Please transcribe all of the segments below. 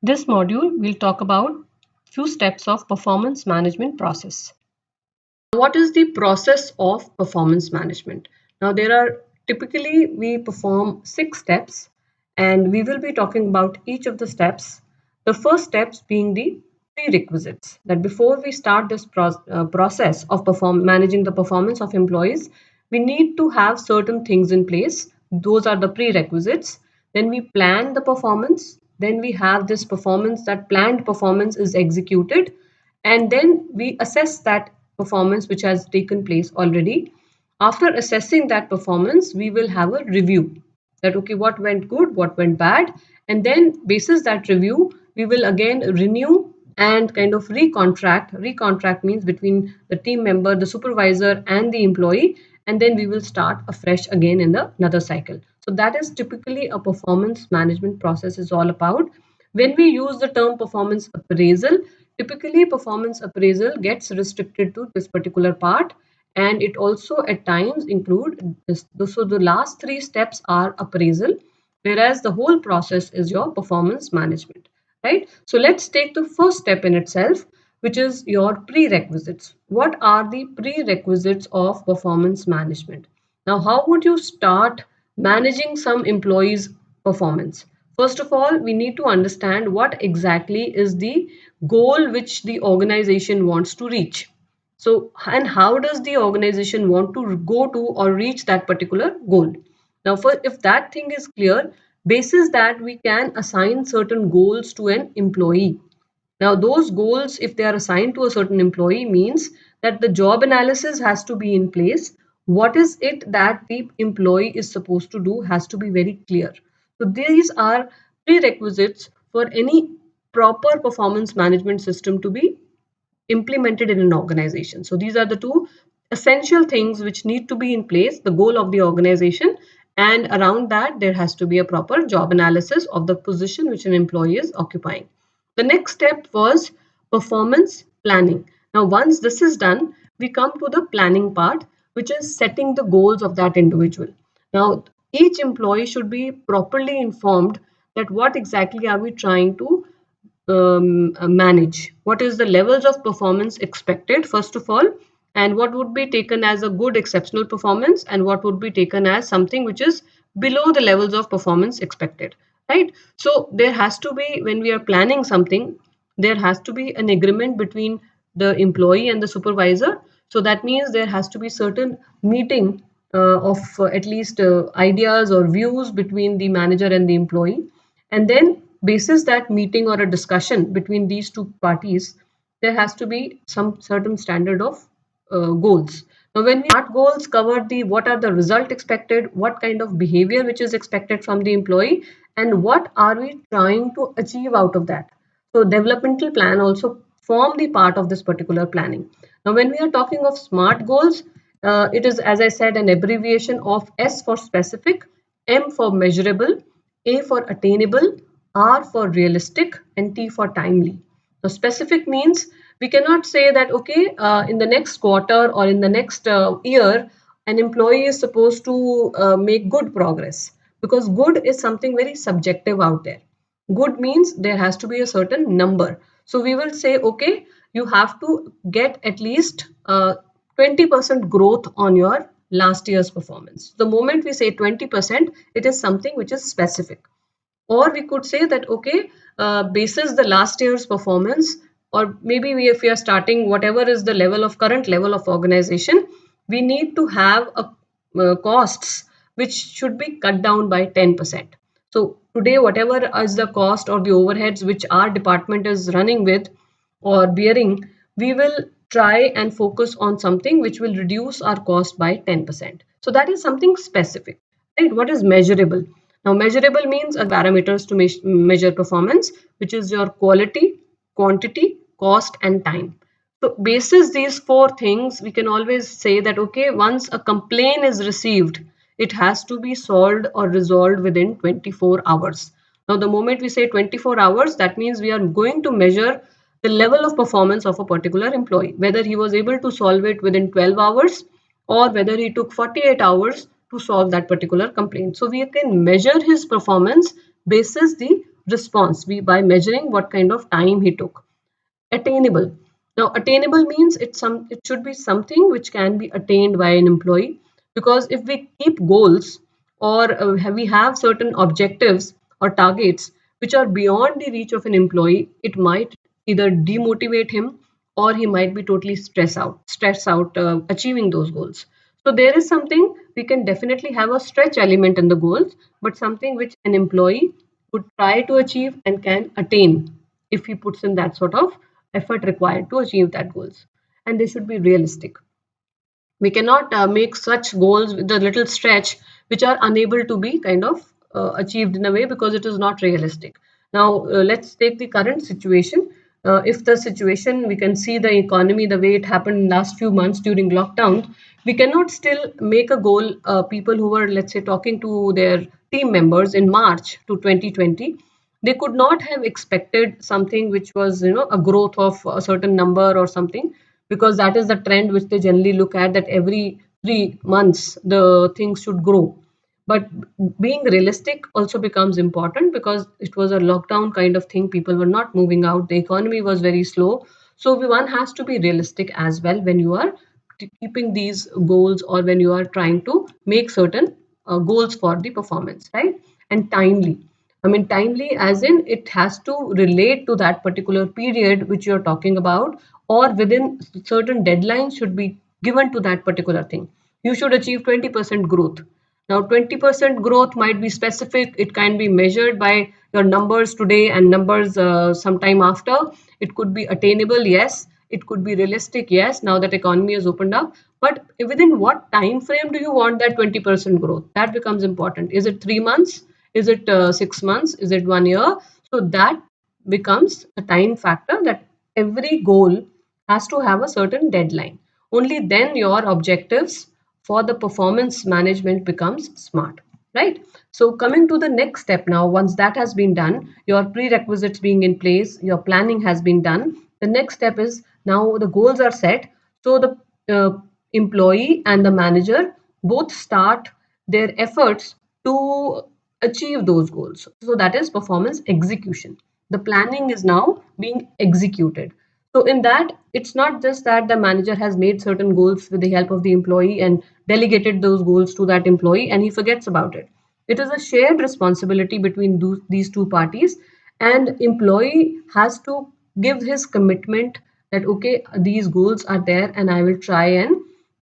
This module will talk about few steps of performance management process. What is the process of performance management? Now there are typically we perform 6 steps and we will be talking about each of the steps. The first steps being the prerequisites, that before we start this process of managing the performance of employees, we need to have certain things in place. Those are the prerequisites. Then we plan the performance. Then we have this performance, that planned performance is executed, and then we assess that performance which has taken place already. After assessing that performance, we will have a review, that okay, what went good, what went bad, and then basis that review, we will again renew and kind of recontract means between the team member, the supervisor, and the employee, and then we will start afresh again in the another cycle. So that is typically a performance management process is all about. When we use the term performance appraisal, typically performance appraisal gets restricted to this particular part, and it also at times include this. So the last 3 steps are appraisal, whereas the whole process is your performance management, right? So let's take the first step in itself, which is your prerequisites. What are the prerequisites of performance management? Now, how would you start managing some employees' performance? First of all, we need to understand what exactly is the goal which the organization wants to reach. So, and how does the organization want to go to or reach that particular goal? Now, if that thing is clear, basis that we can assign certain goals to an employee. Now, those goals, if they are assigned to a certain employee, means that the job analysis has to be in place. What is it that the employee is supposed to do has to be very clear. So, these are prerequisites for any proper performance management system to be implemented in an organization. So these are the two essential things which need to be in place, the goal of the organization, and around that there has to be a proper job analysis of the position which an employee is occupying. The next step was performance planning. Now once this is done, we come to the planning part, which is setting the goals of that individual. Now each employee should be properly informed that what exactly are we trying to manage, what is the levels of performance expected first of all, and what would be taken as a good exceptional performance, and what would be taken as something which is below the levels of performance expected, right? So there has to be, when we are planning something, there has to be an agreement between the employee and the supervisor. So that means there has to be certain meeting of at least ideas or views between the manager and the employee, and then basis that meeting or a discussion between these two parties, there has to be some certain standard of goals. Now when we start goals cover the what are the result expected, what kind of behavior which is expected from the employee, and what are we trying to achieve out of that. So developmental plan also form the part of this particular planning. Now when we are talking of smart goals, it is, as I said, an abbreviation of S for specific, M for measurable, A for attainable, R for realistic, and T for timely. So specific means we cannot say that, okay, in the next quarter or in the next year, an employee is supposed to make good progress, because good is something very subjective out there. Good means there has to be a certain number. So we will say, okay, you have to get at least 20% growth on your last year's performance. The moment we say 20%, it is something which is specific. Or we could say that, okay, basis the last year's performance, or maybe if we are starting whatever is the level of current level of organization, we need to have costs which should be cut down by 10%. So today whatever is the cost or the overheads which our department is running with or bearing, we will try and focus on something which will reduce our cost by 10%. So that is something specific, right? What is measurable? Now, measurable means a parameters to measure performance, which is your quality, quantity, cost, and time. So, basis these 4 things, we can always say that, okay, once a complaint is received, it has to be solved or resolved within 24 hours. Now, the moment we say 24 hours, that means we are going to measure the level of performance of a particular employee, whether he was able to solve it within 12 hours or whether he took 48 hours to solve that particular complaint. So we can measure his performance basis the response, by measuring what kind of time he took. Attainable. Now, attainable means it should be something which can be attained by an employee, because if we keep goals, or we have certain objectives or targets which are beyond the reach of an employee, it might either demotivate him, or he might be totally stress out achieving those goals. So there is something, we can definitely have a stretch element in the goals, but something which an employee would try to achieve and can attain if he puts in that sort of effort required to achieve that goals. And they should be realistic. We cannot make such goals with a little stretch which are unable to be kind of achieved in a way, because it is not realistic. Now, let's take the current situation. If the situation, we can see the economy the way it happened in last few months during lockdown, we cannot still make a goal. People who were, let's say, talking to their team members in March to 2020, they could not have expected something which was, a growth of a certain number or something, because that is the trend which they generally look at, that every 3 months the things should grow. But being realistic also becomes important, because it was a lockdown kind of thing, people were not moving out, the economy was very slow. So one has to be realistic as well when you are keeping these goals, or when you are trying to make certain goals for the performance, right? And timely. I mean, timely as in it has to relate to that particular period which you're talking about, or within certain deadlines should be given to that particular thing. You should achieve 20% growth. Now, 20% growth might be specific, it can be measured by your numbers today and numbers sometime after. It could be attainable, yes. It could be realistic, yes, now that economy has opened up. But within what time frame do you want that 20% growth? That becomes important. Is it 3 months? Is it 6 months? Is it 1 year? So that becomes a time factor, that every goal has to have a certain deadline. Only then your objectives for the performance management becomes smart, right? So coming to the next step now, once that has been done, your prerequisites being in place, your planning has been done, the next step is, now the goals are set. So the employee and the manager both start their efforts to achieve those goals. So that is performance execution. The planning is now being executed. So in that, it's not just that the manager has made certain goals with the help of the employee and delegated those goals to that employee and he forgets about it. It is a shared responsibility between these two parties, and employee has to give his commitment that okay, these goals are there and I will try and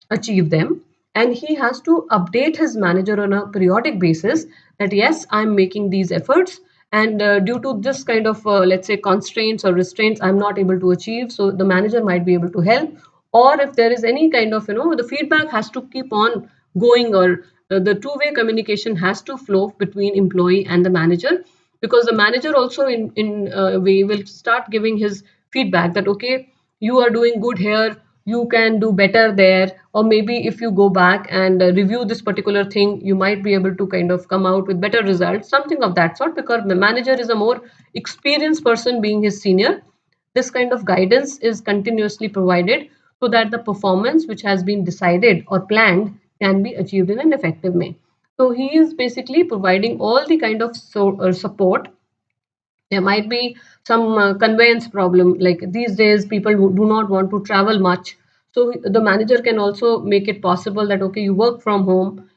achieve them. And he has to update his manager on a periodic basis that yes, I'm making these efforts, and due to this kind of let's say constraints or restraints, I'm not able to achieve. So the manager might be able to help, or if there is any kind of, the feedback has to keep on going, or the two-way communication has to flow between employee and the manager, because the manager also in a way will start giving his feedback that okay, you are doing good here, you can do better there, or maybe if you go back and review this particular thing, you might be able to kind of come out with better results, something of that sort, because the manager is a more experienced person being his senior. This kind of guidance is continuously provided so that the performance which has been decided or planned can be achieved in an effective way. So he is basically providing all the kind of support. There might be some conveyance problem, like these days people who do not want to travel much. So the manager can also make it possible that okay, you work from home,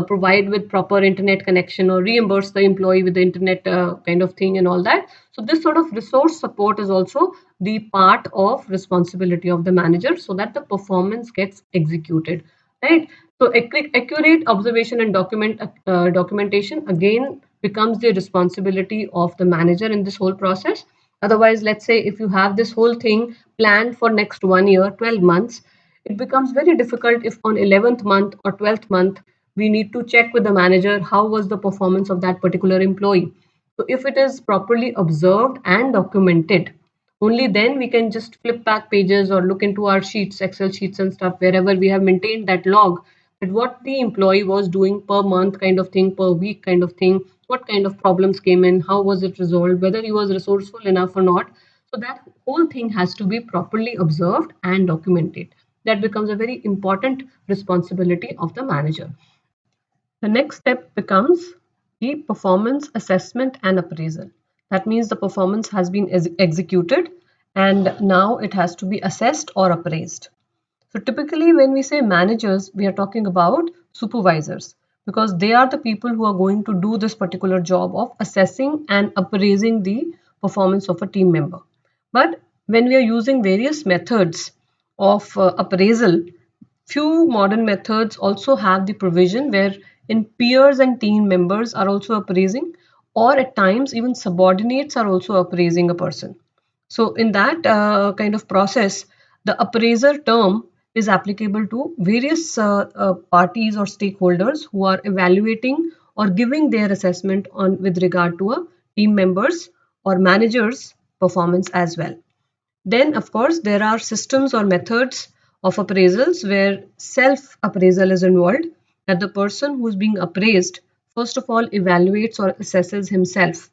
provide with proper internet connection, or reimburse the employee with the internet kind of thing and all that. So this sort of resource support is also the part of responsibility of the manager, so that the performance gets executed, right? So accurate observation and documentation again becomes the responsibility of the manager in this whole process. Otherwise, let's say if you have this whole thing planned for next 1 year, 12 months, it becomes very difficult if on 11th month or 12th month we need to check with the manager how was the performance of that particular employee. So if it is properly observed and documented, only then we can just flip back pages or look into our sheets, Excel sheets and stuff, wherever we have maintained that log, that what the employee was doing per month kind of thing, per week kind of thing, what kind of problems came in, how was it resolved, whether he was resourceful enough or not. So that whole thing has to be properly observed and documented. That becomes a very important responsibility of the manager. The next step becomes the performance assessment and appraisal. That means the performance has been executed and now it has to be assessed or appraised. So typically when we say managers, we are talking about supervisors because they are the people who are going to do this particular job of assessing and appraising the performance of a team member. But when we are using various methods of appraisal, few modern methods also have the provision where in peers and team members are also appraising, or at times even subordinates are also appraising a person. So in that kind of process, the appraiser term is applicable to various parties or stakeholders who are evaluating or giving their assessment on with regard to a team members or managers performance as well. Then, of course, there are systems or methods of appraisals where self appraisal is involved, that the person who is being appraised first of all evaluates or assesses himself.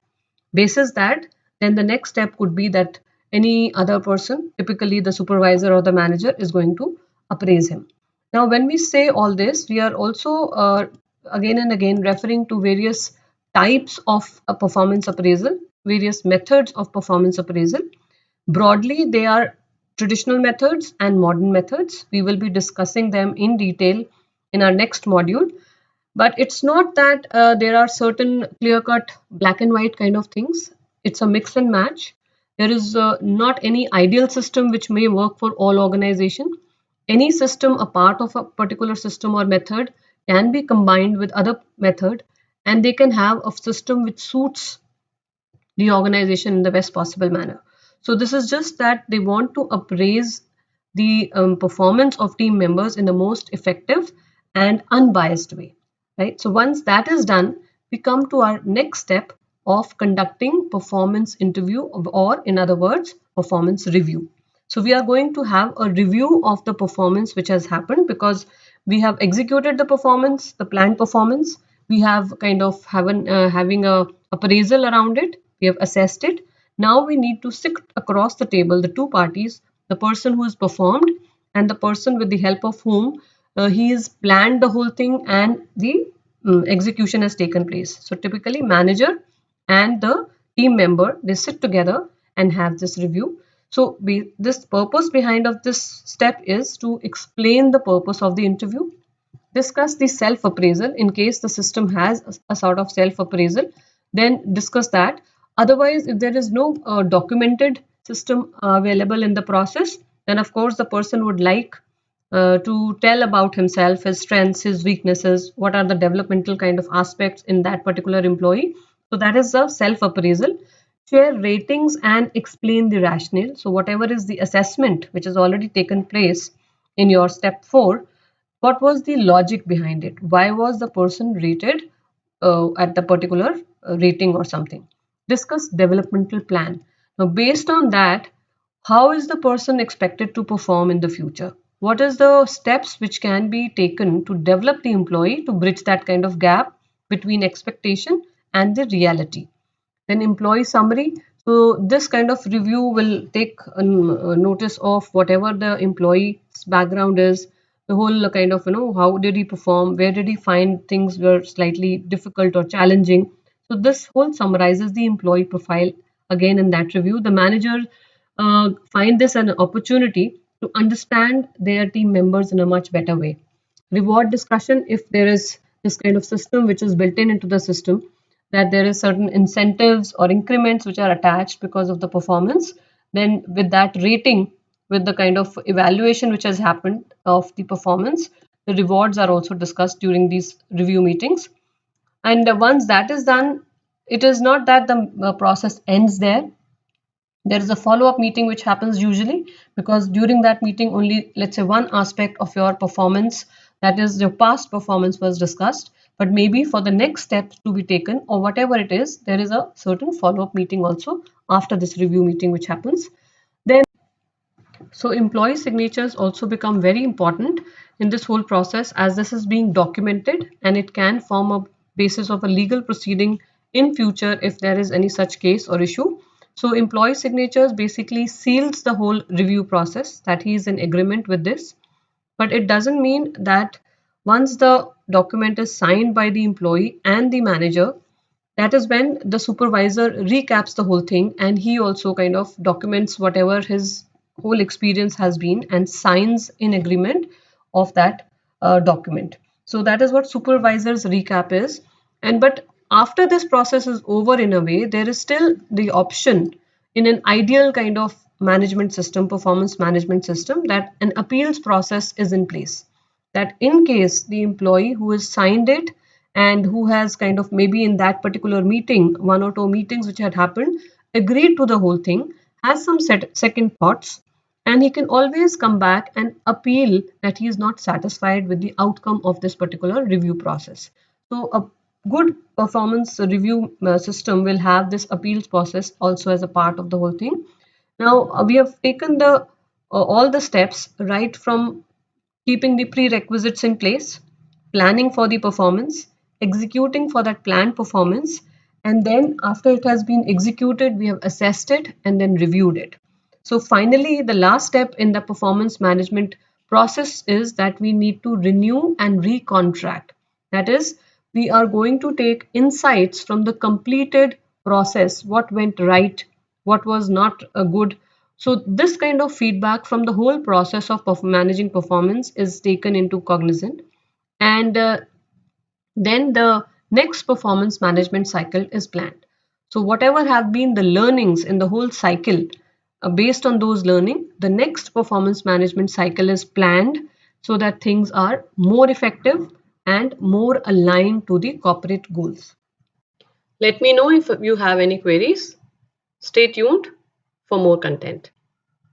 Basis that, then the next step could be that any other person, typically the supervisor or the manager, is going to appraise him. Now, when we say all this, we are also again and again referring to various types of performance appraisal, various methods of performance appraisal. Broadly, they are traditional methods and modern methods. We will be discussing them in detail in our next module. But it's not that there are certain clear cut black and white kind of things. It's a mix and match. There is not any ideal system which may work for all organization. Any system, a part of a particular system or method, can be combined with other method, and they can have a system which suits the organization in the best possible manner. So this is just that they want to appraise the performance of team members in the most effective and unbiased way, right? So once that is done, we come to our next step of conducting performance interview, or in other words, performance review. So we are going to have a review of the performance which has happened, because we have executed the performance, the planned performance. We have kind of having a appraisal around it. We have assessed it. Now we need to sit across the table, the two parties, the person who has performed and the person with the help of whom he has planned the whole thing and the execution has taken place. So typically manager and the team member, they sit together and have this review. So this purpose behind of this step is to explain the purpose of the interview, discuss the self appraisal in case the system has a sort of self appraisal, then discuss that. Otherwise, if there is no documented system available in the process, then of course the person would like to tell about himself, his strengths, his weaknesses, what are the developmental kind of aspects in that particular employee. So that is the self appraisal. Share ratings and explain the rationale. So whatever is the assessment which has already taken place in your step 4, what was the logic behind it? Why was the person rated at the particular rating or something? Discuss developmental plan. Now, based on that, how is the person expected to perform in the future? What is the steps which can be taken to develop the employee to bridge that kind of gap between expectation and the reality? Then employee summary. So this kind of review will take notice of whatever the employee's background is, the whole kind of, how did he perform, where did he find things were slightly difficult or challenging. So this whole summarizes the employee profile again in that review. The manager find this an opportunity to understand their team members in a much better way. Reward discussion, if there is this kind of system which is built in into the system, that there is certain incentives or increments which are attached because of the performance, then with that rating, with the kind of evaluation which has happened of the performance, the rewards are also discussed during these review meetings. And once that is done, it is not that the process ends there. There is a follow-up meeting which happens usually, because during that meeting only, let's say, one aspect of your performance, that is your past performance, was discussed. But maybe for the next steps to be taken or whatever it is, there is a certain follow-up meeting also after this review meeting which happens. Then, so employee signatures also become very important in this whole process, as this is being documented and it can form a basis of a legal proceeding in future if there is any such case or issue. So employee signatures basically seals the whole review process, that he is in agreement with this. But it doesn't mean that once the document is signed by the employee and the manager, That is when the supervisor recaps the whole thing, and he also kind of documents whatever his whole experience has been and signs in agreement of that document. So that is what supervisor's recap is. And but after this process is over, in a way, there is still the option in an ideal kind of management system, performance management system, that an appeals process is in place, that in case the employee who has signed it and who has kind of maybe in that particular meeting, one or two meetings which had happened, agreed to the whole thing, has some second thoughts, and he can always come back and appeal that he is not satisfied with the outcome of this particular review process. So a good performance review system will have this appeals process also as a part of the whole thing. Now we have taken the all the steps, right from keeping the prerequisites in place, planning for the performance, executing for that planned performance, and then after it has been executed, we have assessed it and then reviewed it. So, finally, the last step in the performance management process is that we need to renew and recontract. That is, we are going to take insights from the completed process, what went right, what was not good. So, this kind of feedback from the whole process of managing performance is taken into cognizant, and then the next performance management cycle is planned. So, whatever have been the learnings in the whole cycle, based on those learning, the next performance management cycle is planned so that things are more effective and more aligned to the corporate goals. Let me know if you have any queries. Stay tuned for more content.